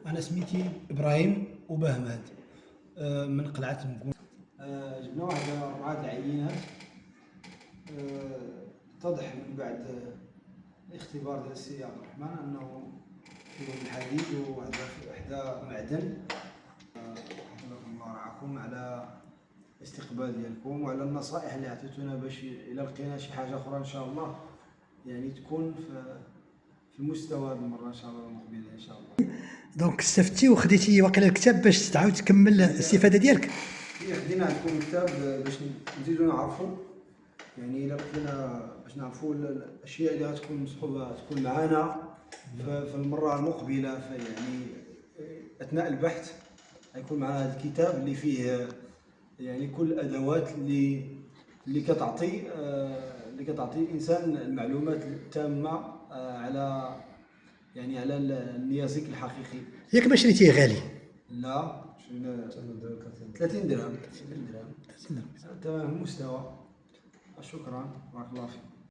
انا سميتي ابراهيم وبهماد من قلعه مكون. جبنا واحد 4 العينات. اتضح من بعد الاختبار ديال السي عبد الرحمن انه فيهم الحديد وحده معدن. حفظكم الله ورعاكم على الاستقبال ديالكم وعلى النصائح اللي عطيتونا باش الى لقينا شي حاجه اخرى ان شاء الله يعني تكون في مستوى هذه المره ان شاء الله المقبله ان شاء الله. دونك استفدتي وخديتي واقيلا الكتاب باش تعاود تكمل الاستفاده ديالك. خدينا عندكم كتاب باش نزيدو نعرفوا يعني الى لقينا باش نعرفوا الاشياء اللي غتكون مصحوبه تكون معنا في المره المقبله، يعني اثناء البحث غيكون معنا هذا الكتاب اللي فيه يعني كل الادوات اللي كتعطي الانسان المعلومات التامه على يعني على النيازك الحقيقي. ياك ما شريتيه غالي؟ لا، شرينا 30 درهم. تمام المستوى. شكرا، بارك الله فيك.